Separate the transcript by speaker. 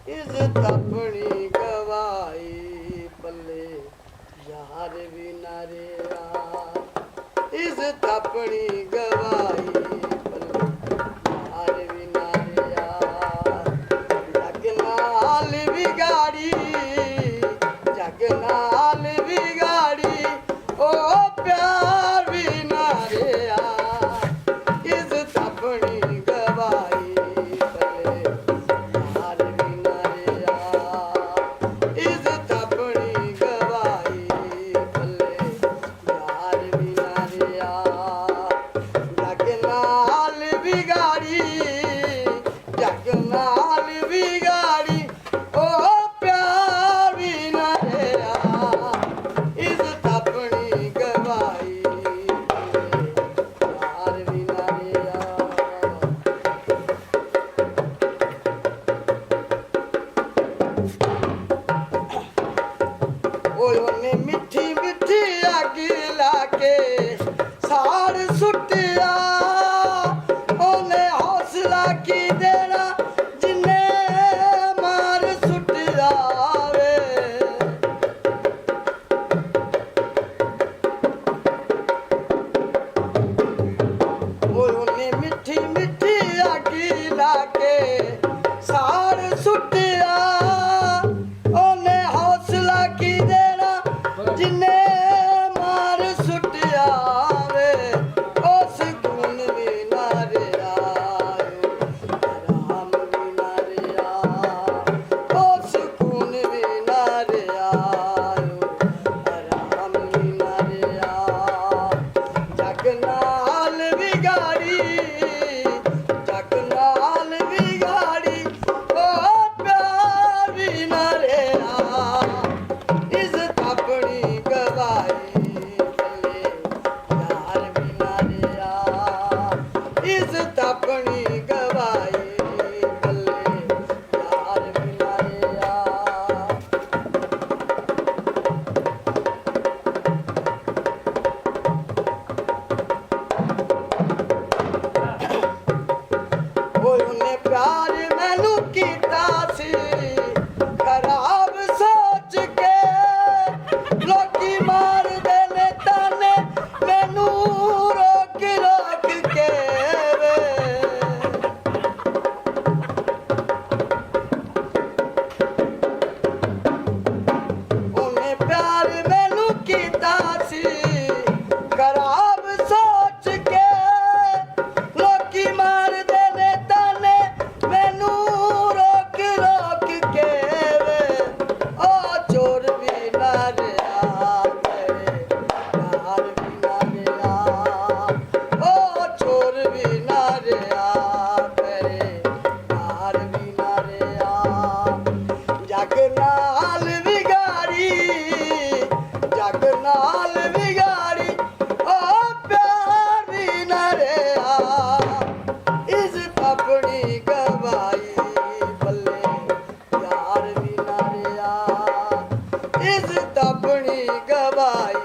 Speaker 1: इज्जत अपनी गवाई पल्ले यार भी नारे इज्जत अपनी गवाई पल्ले यार भी नारे जग नाल बिगाड़ी जग नाल बिगाड़ी ओ प्यार भी नारे इज्जत अपनी गवाई पल्ले यार भी नारे इज्जत अपनी गवाई पल्ले यार भी नारे जग नाल बिगाड़ी जग नाल बिगाड़ी ओ प्यार भी नारे इज्जत अपनी गवाई यार भी नारे ਉਹਨੇ ਮਿੱਠੀ ਮਿੱਠੀ ਅੱਗ ਲਾ ਕੇ ਸਾੜ ਸੁੱਟਿਆ ਉਹਨੇ ਹੌਸਲਾ ਕੀ ਦੇਣਾ ਜਿੰਨੇ ਮਾਰ ਸੁੱਟਿਆ ਵੇ ਉਹਨੇ ਮਿੱਠੀ ਮਿੱਠੀ ਅੱਗ ਲਾ ਕੇ ਸਾੜ ਸੁੱਟਿਆ ਉਹਨੇ ਹੌਸਲਾ ਕੀ ਦੇਣਾ ਜਿੰਨੇ ਮਾਰ ਸੁੱਟਿਆ ਵੇ ਉਸ ਗੁਣ ਵੀ ਨਾ ਰਿਹਾ ਰਾਮ ਵੀ ਨਾ ਰਿਹਾ ਉਸ ਗੁਣ ਵੀ ਨਾ ਰਿਹਾ ਰਾਮ ਵੀ ਨਾ ਰਿਹਾ ਜਗ ਨਾਲ ਵਿਗਾੜੀ ਜਗ ਨਾਲ ਵਿਗਾੜੀ ਉਹ ਪਿਆਰ ਵੀ ਨਾ ਰਿਹਾ इज्जत अपनी गवाई पल्ले यार भी नारे इज्जत अपनी गवाई पल्ले यार भी नारे ਉਹਨੇ ਪਿਆਰ ਮੈਨੂੰ ਕੀਤਾ ਸੀ ਖਰਾਬ ਸੋਚ ਕੇ ਲੋਕੀ ਮਾਰਦੇ ਨੇ ਤਾਨੇ ਮੈਨੂੰ ਰੋਕ ਰੋਕ ਕੇ ਵੇ ਉਹਨੇ ਪਿਆਰ ਮੈਨੂੰ ਕੀਤਾ ਸੀ ਖਰਾਬ ਸੋਚ ਕੇ ਲੋਕੀ ਮਾਰਦੇ ਨੇ ਤਾਨੇ ਮੈਨੂੰ ਰੋਕ ਰੋਕ ਕੇ ਵੇ ਉਹ ਚੋਰ ਵੀ ਨਾ ਰਿਹਾ ਤੇਰੇ ਯਾਰ ਵੀ ਨਾ ਰਿਹਾ ਉਹ ਚੋਰ ਵੀ ਨਾ ਰਿਹਾ ਤੇਰੇ ਯਾਰ ਵੀ ਨਾ ਰਿਹਾ ਜਗ ਨਾਲ ਵਿਗਾੜੀ ਜਗ ਨਾਲ ਵਿਗਾੜੀ ਉਹ ਪਿਆਰ ਵੀ ਨਾ ਰਿਹਾ इज्जत अपनी गवाई पल्ले यार भी ना ਰਿਹਾ इज्जत अपनी गवाई